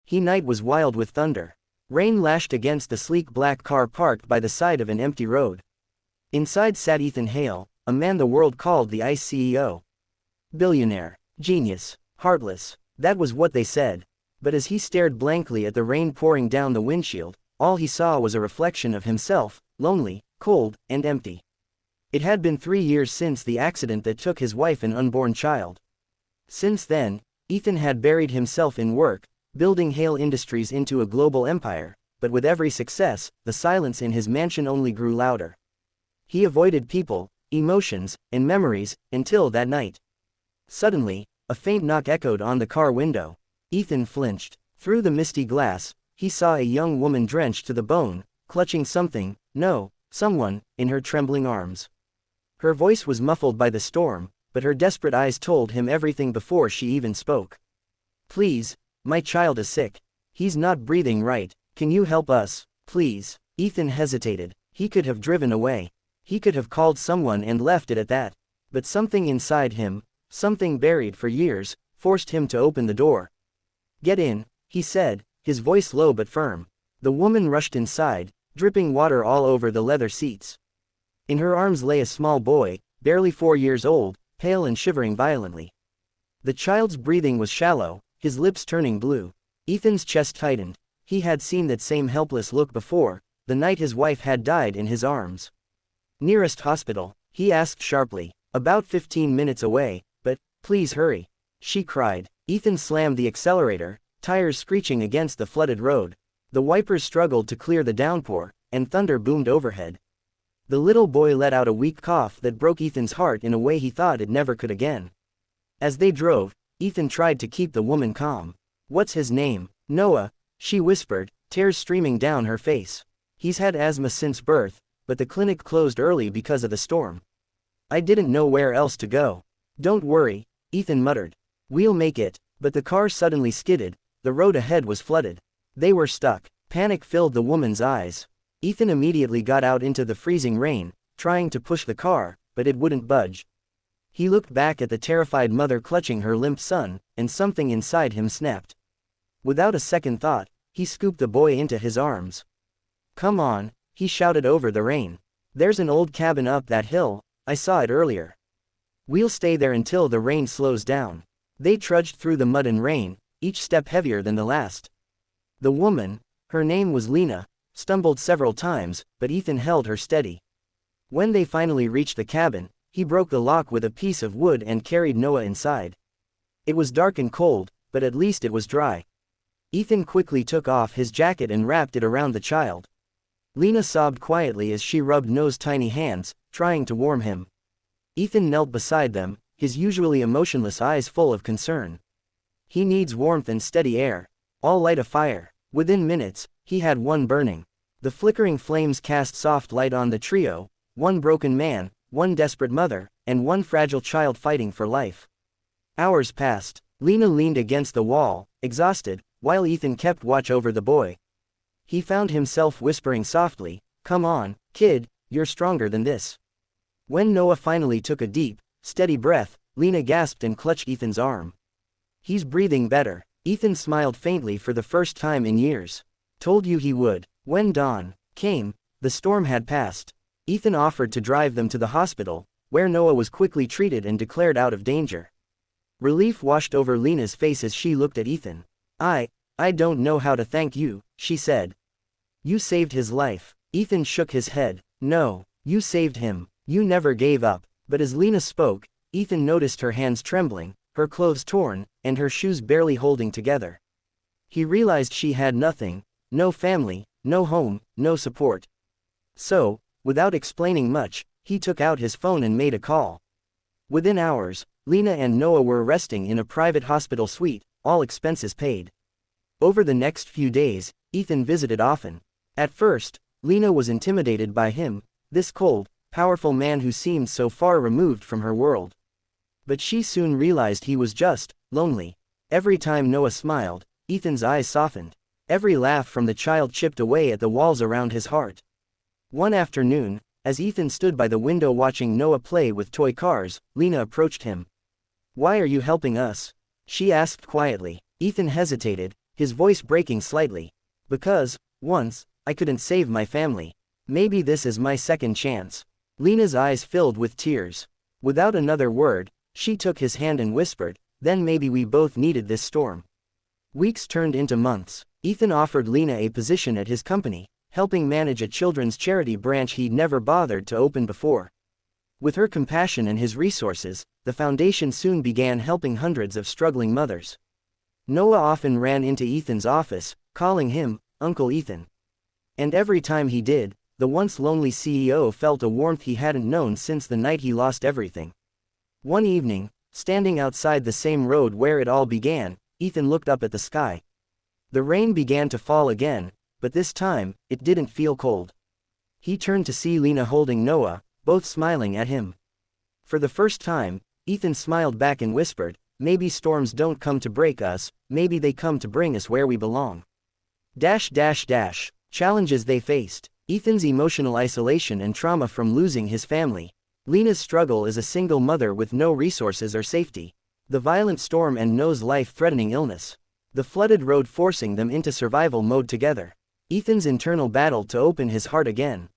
Night was wild with thunder. Rain lashed against the sleek black car parked by the side of an empty road. Inside sat Ethan Hale, a man the world called the ICE CEO. Billionaire, genius, heartless, that was what they said. But as he stared blankly at the rain pouring down the windshield, all he saw was a reflection of himself, lonely, cold, and empty. It had been 3 years since the accident that took his wife and unborn child. Since then, Ethan had buried himself in work, building Hale Industries into a global empire, but with every success, the silence in his mansion only grew louder. He avoided people, emotions, and memories, until that night. Suddenly, a faint knock echoed on the car window. Ethan flinched. Through the misty glass, he saw a young woman drenched to the bone, clutching someone, in her trembling arms. Her voice was muffled by the storm, but her desperate eyes told him everything before she even spoke. "Please, my child is sick. He's not breathing right. Can you help us, please?" Ethan hesitated. He could have driven away. He could have called someone and left it at that. But something inside him, something buried for years, forced him to open the door. "Get in," he said, his voice low but firm. The woman rushed inside, dripping water all over the leather seats. In her arms lay a small boy, barely 4 years old, pale and shivering violently. The child's breathing was shallow, his lips turning blue. Ethan's chest tightened. He had seen that same helpless look before, the night his wife had died in his arms. "Nearest hospital?" he asked sharply. "About 15 minutes away, but, please hurry," she cried. Ethan slammed the accelerator, tires screeching against the flooded road. The wipers struggled to clear the downpour, and thunder boomed overhead. The little boy let out a weak cough that broke Ethan's heart in a way he thought it never could again. As they drove, Ethan tried to keep the woman calm. "What's his name?" "Noah," she whispered, tears streaming down her face. "He's had asthma since birth, but the clinic closed early because of the storm. I didn't know where else to go." "Don't worry," Ethan muttered. "We'll make it." But the car suddenly skidded. The road ahead was flooded. They were stuck. Panic filled the woman's eyes. Ethan immediately got out into the freezing rain, trying to push the car, but it wouldn't budge. He looked back at the terrified mother clutching her limp son, and something inside him snapped. Without a second thought, he scooped the boy into his arms. "Come on," he shouted over the rain. "There's an old cabin up that hill, I saw it earlier. We'll stay there until the rain slows down." They trudged through the mud and rain, each step heavier than the last. The woman, her name was Lena, stumbled several times, but Ethan held her steady. When they finally reached the cabin, he broke the lock with a piece of wood and carried Noah inside. It was dark and cold, but at least it was dry. Ethan quickly took off his jacket and wrapped it around the child. Lena sobbed quietly as she rubbed Noah's tiny hands, trying to warm him. Ethan knelt beside them, his usually emotionless eyes full of concern. "He needs warmth and steady air. I'll light a fire." Within minutes, he had one burning. The flickering flames cast soft light on the trio, one broken man, one desperate mother, and one fragile child fighting for life. Hours passed. Lena leaned against the wall, exhausted, while Ethan kept watch over the boy. He found himself whispering softly, "Come on, kid, you're stronger than this." When Noah finally took a deep, steady breath, Lena gasped and clutched Ethan's arm. "He's breathing better." Ethan smiled faintly for the first time in years. "Told you he would." When dawn came, the storm had passed. Ethan offered to drive them to the hospital, where Noah was quickly treated and declared out of danger. Relief washed over Lena's face as she looked at Ethan. I don't know how to thank you," she said. "You saved his life." Ethan shook his head. "No, you saved him. You never gave up." But as Lena spoke, Ethan noticed her hands trembling, her clothes torn, and her shoes barely holding together. He realized she had nothing, no family, no home, no support. So, without explaining much, he took out his phone and made a call. Within hours, Lena and Noah were resting in a private hospital suite, all expenses paid. Over the next few days, Ethan visited often. At first, Lena was intimidated by him, this cold, powerful man who seemed so far removed from her world. But she soon realized he was just lonely. Every time Noah smiled, Ethan's eyes softened. Every laugh from the child chipped away at the walls around his heart. One afternoon, as Ethan stood by the window watching Noah play with toy cars, Lena approached him. "Why are you helping us?" she asked quietly. Ethan hesitated, his voice breaking slightly. Because, once, I couldn't save my family. Maybe this is my second chance. Lena's eyes filled with tears. Without another word, she took his hand and whispered, then maybe we both needed this storm. Weeks turned into months. Ethan offered Lena a position at his company, helping manage a children's charity branch he'd never bothered to open before. With her compassion and his resources, the foundation soon began helping hundreds of struggling mothers. Noah often ran into Ethan's office, calling him Uncle Ethan. And every time he did, the once lonely CEO felt a warmth he hadn't known since the night he lost everything. One evening, standing outside the same road where it all began, Ethan looked up at the sky. The rain began to fall again, but this time, it didn't feel cold. He turned to see Lena holding Noah, both smiling at him. For the first time, Ethan smiled back and whispered, maybe storms don't come to break us, maybe they come to bring us where we belong. Challenges they faced. Ethan's emotional isolation and trauma from losing his family. Lena's struggle as a single mother with no resources or safety. The violent storm and Noah's life-threatening illness. The flooded road forcing them into survival mode together. Ethan's internal battle to open his heart again.